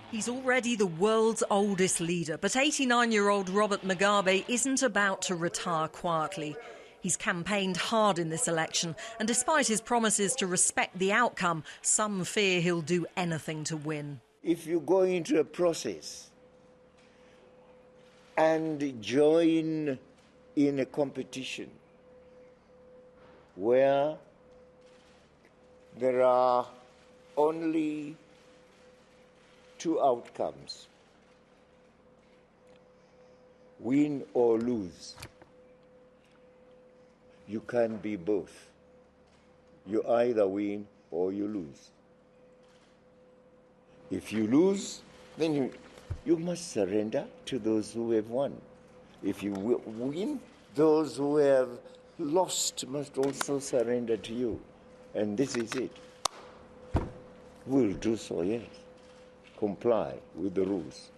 He's already the world's oldest leader, but 89-year-old Robert Mugabe isn't about to retire quietly. He's campaigned hard in this election, and despite his promises to respect the outcome, some fear he'll do anything to win. If you go into a process and join in a competition where there are only two outcomes, win or lose. You can't be both. You either win or you lose. If you lose, then you must surrender to those who have won. If you win, those who have lost must also surrender to you. And this is it. We'll do so, yes. Comply with the rules.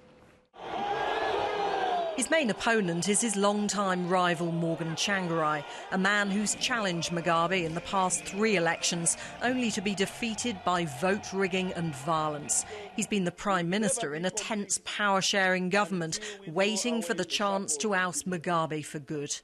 His main opponent is his longtime rival Morgan Tsvangirai, a man who's challenged Mugabe in the past 3 elections, only to be defeated by vote rigging and violence. He's been the Prime Minister in a tense power-sharing government, waiting for the chance to oust Mugabe for good.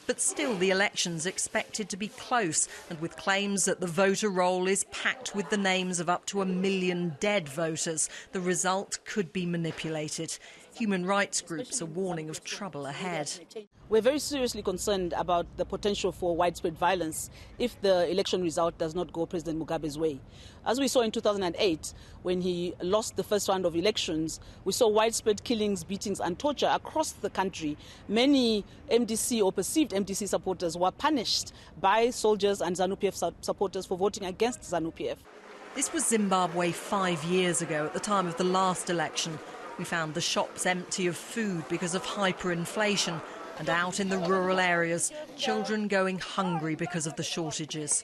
But still, the election's expected to be close, and with claims that the voter roll is packed with the names of up to 1 million dead voters, the result could be manipulated. Human rights groups are warning of trouble ahead. We're very seriously concerned about the potential for widespread violence if the election result does not go President Mugabe's way. As we saw in 2008, when he lost the first round of elections, we saw widespread killings, beatings and torture across the country. Many MDC or perceived MDC supporters were punished by soldiers and ZANU-PF supporters for voting against ZANU-PF. This was Zimbabwe 5 years ago, at the time of the last election. We found the shops empty of food because of hyperinflation, and out in the rural areas, children going hungry because of the shortages.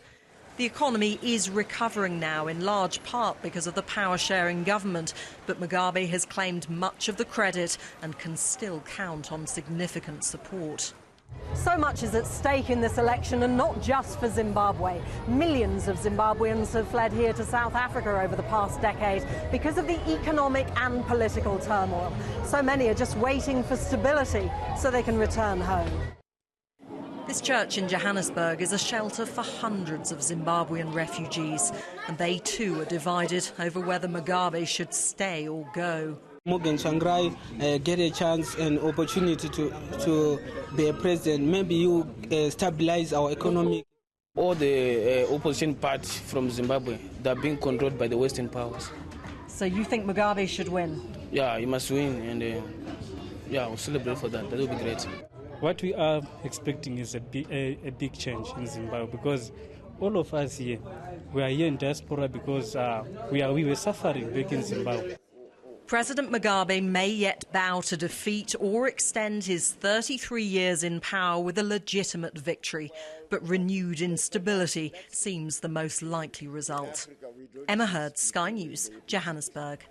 The economy is recovering now, in large part because of the power-sharing government, but Mugabe has claimed much of the credit and can still count on significant support. So much is at stake in this election, and not just for Zimbabwe. Millions of Zimbabweans have fled here to South Africa over the past decade because of the economic and political turmoil. So many are just waiting for stability so they can return home. This church in Johannesburg is a shelter for hundreds of Zimbabwean refugees, and they too are divided over whether Mugabe should stay or go. Morgan Tsvangirai get a chance and opportunity to be a president. Maybe you stabilize our economy. All the opposition parties from Zimbabwe, they're being controlled by the Western powers. So you think Mugabe should win? Yeah, he must win, and we'll celebrate for that. That will be great. What we are expecting is a big change in Zimbabwe, because all of us here, we are here in diaspora because we were suffering back in Zimbabwe. President Mugabe may yet bow to defeat or extend his 33 years in power with a legitimate victory, but renewed instability seems the most likely result. Emma Hurd, Sky News, Johannesburg.